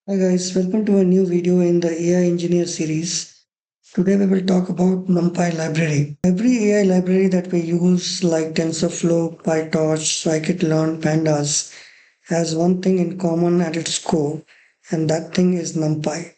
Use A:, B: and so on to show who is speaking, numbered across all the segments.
A: Hi guys, welcome to a new video in the AI Engineer series. Today we will talk about NumPy library. Every AI library that we use like TensorFlow, PyTorch, scikit-learn, Pandas has one thing in common at its core, and that thing is NumPy.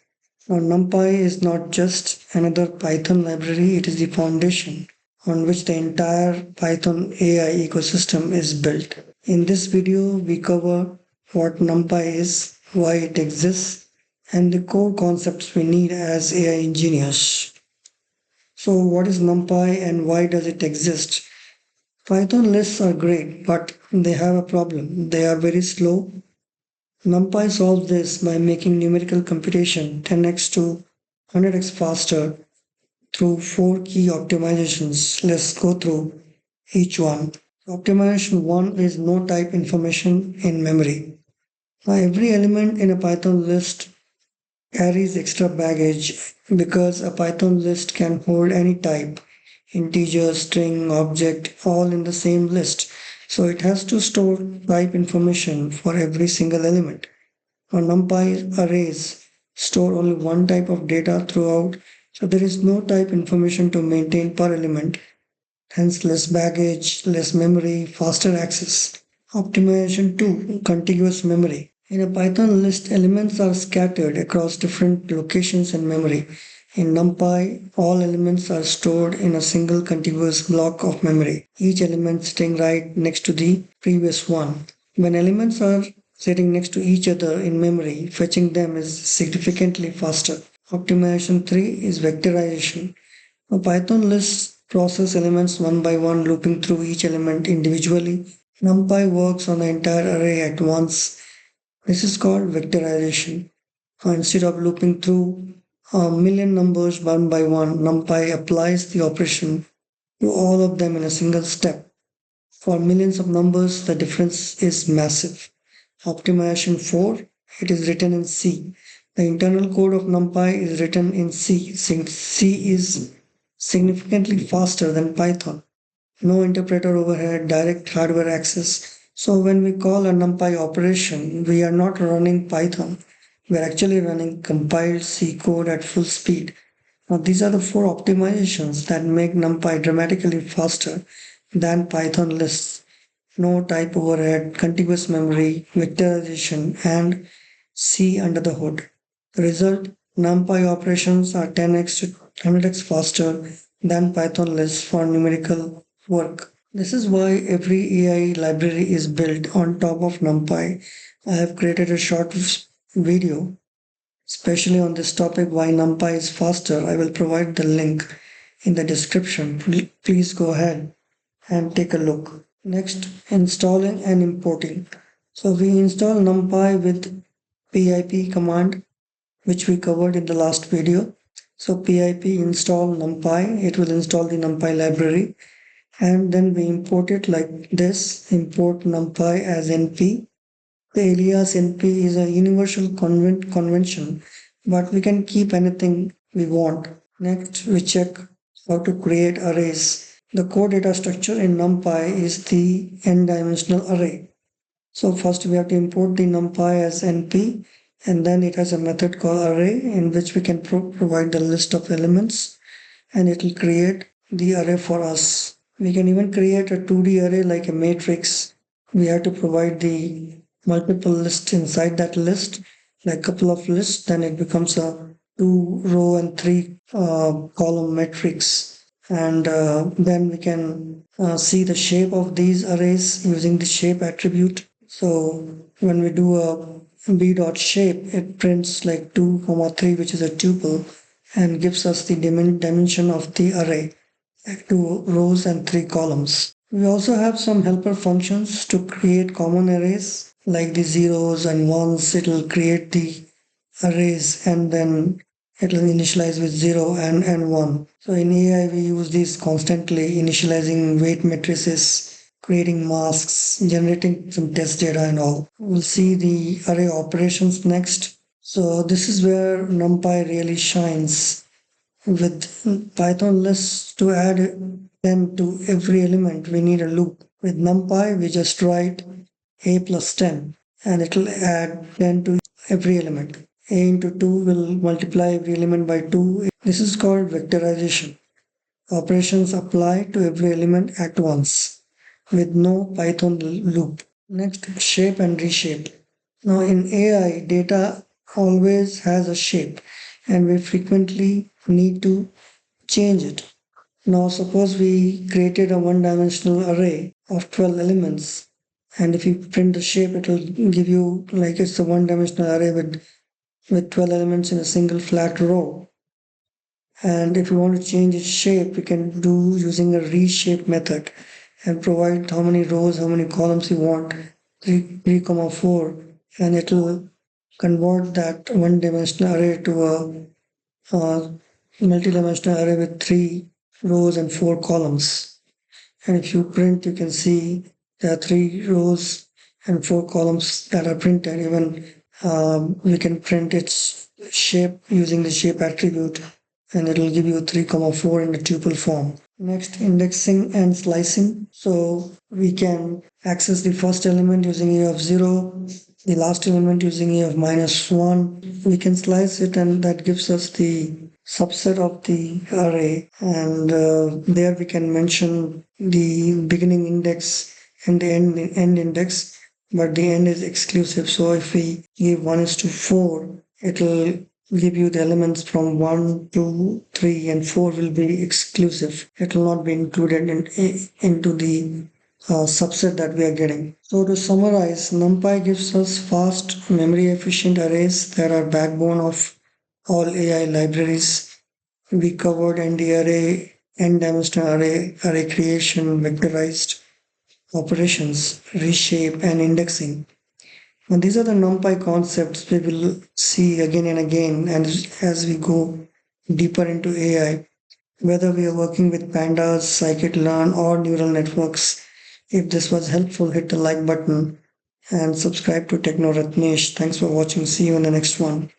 A: Now NumPy is not just another Python library, it is the foundation on which the entire Python AI ecosystem is built. In this video, we cover what NumPy is, why it exists, and the core concepts we need as AI engineers. So, what is NumPy and why does it exist? Python lists are great, but they have a problem. They are very slow. NumPy solves this by making numerical computation 10x to 100x faster through four key optimizations. Let's go through each one. Optimization 1 is no type information in memory. Now, every element in a Python list carries extra baggage because a Python list can hold any type, integer, string, object, all in the same list. So it has to store type information for every single element. Now, NumPy arrays store only one type of data throughout, so there is no type information to maintain per element, hence less baggage, less memory, faster access. Optimization 2, contiguous memory. In a Python list, elements are scattered across different locations in memory. In NumPy, all elements are stored in a single contiguous block of memory, each element sitting right next to the previous one. When elements are sitting next to each other in memory, fetching them is significantly faster. Optimization 3 is vectorization. A Python lists process elements one by one, looping through each element individually. NumPy works on the entire array at once. This is called vectorization. Instead of looping through a million numbers one by one, NumPy applies the operation to all of them in a single step. For millions of numbers, the difference is massive. Optimization 4, it is written in C. The internal code of NumPy is written in C, since C is significantly faster than Python. No interpreter overhead, direct hardware access. So when we call a NumPy operation, we are not running Python. We are actually running compiled C code at full speed. Now these are the four optimizations that make NumPy dramatically faster than Python lists. No type overhead, contiguous memory, vectorization, and C under the hood. The result, NumPy operations are 10x to 100x faster than Python lists for numerical work. This is why every AI library is built on top of NumPy. I have created a short video especially on this topic why NumPy is faster. I will provide the link in the description. Please go ahead and take a look. Next, installing and importing. So we install NumPy with pip command, which we covered in the last video. So pip install NumPy, it will install the NumPy library, and then we import it like this, import NumPy as np. The alias np is a universal convention, but we can keep anything we want. Next, we check how to create arrays. The core data structure in NumPy is the n-dimensional array. So first we have to import the NumPy as np, and then it has a method called array in which we can provide the list of elements, and it will create the array for us. We can even create a 2D array like a matrix. We have to provide the multiple lists inside that list, like a couple of lists, then it becomes a 2 row and 3 column matrix. And then we can see the shape of these arrays using the shape attribute. So when we do a b.shape, it prints like 2, 3, which is a tuple, and gives us the dimension of the array, like 2 rows and 3 columns. We also have some helper functions to create common arrays, like the zeros and ones. It will create the arrays and then it will initialize with 0 and 1. So in AI, we use these constantly, initializing weight matrices, creating masks, generating some test data and all. We'll see the array operations next. So this is where NumPy really shines. With Python lists, to add 10 to every element, we need a loop. With NumPy, we just write a plus 10 and it will add 10 to every element. A into 2 will multiply every element by 2. This is called vectorization. Operations apply to every element at once with no Python loop. Next, shape and reshape. Now in AI, data always has a shape and we frequently need to change it. Now suppose we created a one-dimensional array of 12 elements, and if you print the shape, it will give you like it's a one-dimensional array with 12 elements in a single flat row. And if you want to change its shape, we can do using a reshape method and provide how many rows, how many columns you want, 3, 4, and it will convert that one-dimensional array to a multi-dimensional array with 3 rows and 4 columns. And if you print, you can see there are 3 rows and 4 columns that are printed. Even we can print its shape using the shape attribute, and it will give you 3, 4 in the tuple form. Next, indexing and slicing. So we can access the first element using a of 0, the last element using a of -1. We can slice it, and that gives us the subset of the array, and there we can mention the beginning index and the end index, but the end is exclusive. So if we give 1:4, it will give you the elements from 1, 2, 3, and 4 will be exclusive. It will not be included into the subset that we are getting. So to summarize, NumPy gives us fast, memory efficient arrays that are backbone of all AI libraries. We covered ndarray, n-dimensional array creation, vectorized operations, reshape, and indexing. And these are the NumPy concepts we will see again and again, and as we go deeper into AI, whether we are working with Pandas, scikit-learn, or neural networks. If this was helpful, hit the like button and subscribe to TechnoRatnesh. Thanks for watching. See you in the next one.